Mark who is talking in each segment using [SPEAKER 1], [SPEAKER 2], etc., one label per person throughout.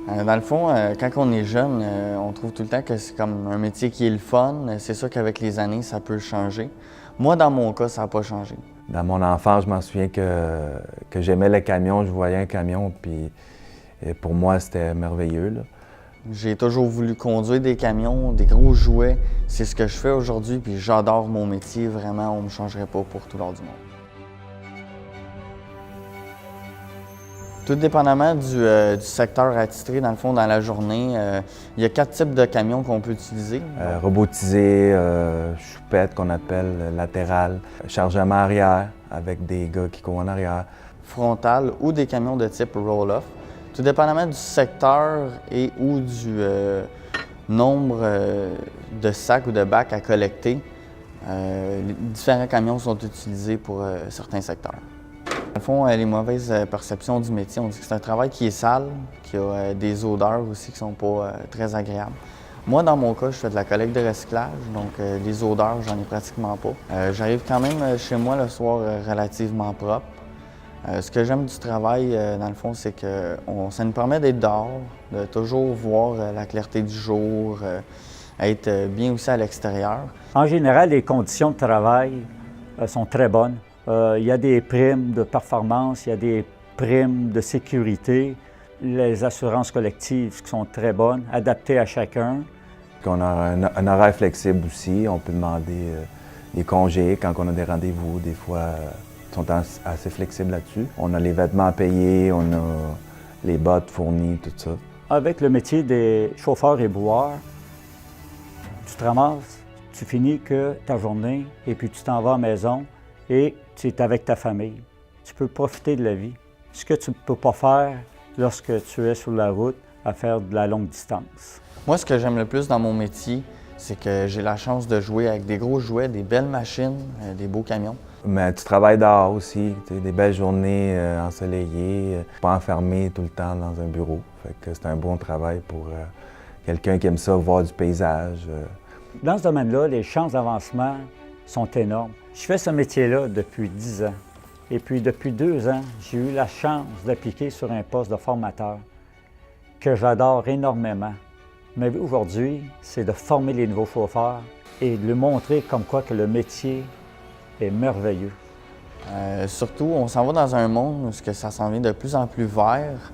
[SPEAKER 1] Dans le fond, quand on est jeune, on trouve tout le temps que c'est comme un métier qui est le fun. C'est sûr qu'avec les années, ça peut changer. Moi, dans mon cas, ça n'a pas changé.
[SPEAKER 2] Dans mon enfance, je m'en souviens que j'aimais le camion. Je voyais un camion, puis pour moi, c'était merveilleux, là.
[SPEAKER 1] J'ai toujours voulu conduire des camions, des gros jouets. C'est ce que je fais aujourd'hui, puis j'adore mon métier. Vraiment, on ne me changerait pas pour tout l'or du monde. Tout dépendamment du secteur attitré, dans le fond, dans la journée, il y a 4 types de camions qu'on peut utiliser.
[SPEAKER 2] Robotisé, choupette qu'on appelle latérale, chargement arrière avec des gars qui courent en arrière.
[SPEAKER 1] Frontal ou des camions de type roll-off. Tout dépendamment du secteur et ou du nombre de sacs ou de bacs à collecter, les différents camions sont utilisés pour certains secteurs. Dans le fond, les mauvaises perceptions du métier, on dit que c'est un travail qui est sale, qui a des odeurs aussi qui ne sont pas très agréables. Moi, dans mon cas, je fais de la collecte de recyclage, donc les odeurs, j'en ai pratiquement pas. J'arrive quand même chez moi le soir relativement propre. Ce que j'aime du travail, dans le fond, c'est que ça nous permet d'être dehors, de toujours voir la clarté du jour, être bien aussi à l'extérieur.
[SPEAKER 3] En général, les conditions de travail sont très bonnes. Il y a des primes de performance, il y a des primes de sécurité, les assurances collectives qui sont très bonnes, adaptées à chacun.
[SPEAKER 2] On a un horaire flexible aussi. On peut demander des congés quand on a des rendez-vous. Des fois, ils sont assez flexibles là-dessus. On a les vêtements payés, on a les bottes fournies, tout ça.
[SPEAKER 3] Avec le métier des chauffeurs et boueurs, tu te ramasses, tu finis que ta journée et puis tu t'en vas à la maison et tu es avec ta famille. Tu peux profiter de la vie. Ce que tu ne peux pas faire lorsque tu es sur la route à faire de la longue distance.
[SPEAKER 1] Moi, ce que j'aime le plus dans mon métier, c'est que j'ai la chance de jouer avec des gros jouets, des belles machines, des beaux camions.
[SPEAKER 2] Mais tu travailles dehors aussi, des belles journées ensoleillées, pas enfermé tout le temps dans un bureau. Fait que c'est un bon travail pour quelqu'un qui aime ça, voir du paysage.
[SPEAKER 3] Dans ce domaine-là, les chances d'avancement sont énormes. Je fais ce métier-là depuis 10 ans. Et puis depuis 2 ans, j'ai eu la chance d'appliquer sur un poste de formateur que j'adore énormément. Mais aujourd'hui, c'est de former les nouveaux chauffeurs et de leur montrer comme quoi que le métier est merveilleux.
[SPEAKER 1] Surtout, on s'en va dans un monde où ça s'en vient de plus en plus vert.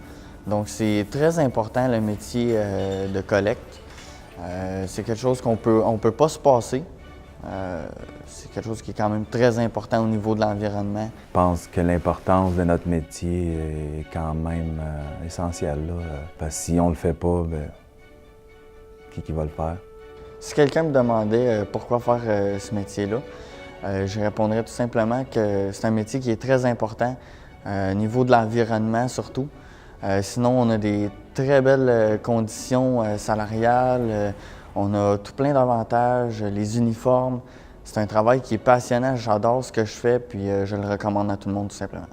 [SPEAKER 1] Donc, c'est très important le métier de collecte. C'est quelque chose on peut pas se passer. C'est quelque chose qui est quand même très important au niveau de l'environnement.
[SPEAKER 2] Je pense que l'importance de notre métier est quand même essentielle, là. Parce que si on le fait pas, bien, qui va le faire?
[SPEAKER 1] Si quelqu'un me demandait pourquoi faire ce métier-là, je répondrais tout simplement que c'est un métier qui est très important au niveau de l'environnement surtout. Sinon, on a des très belles conditions salariales, on a tout plein d'avantages, les uniformes. C'est un travail qui est passionnant, j'adore ce que je fais, puis je le recommande à tout le monde tout simplement.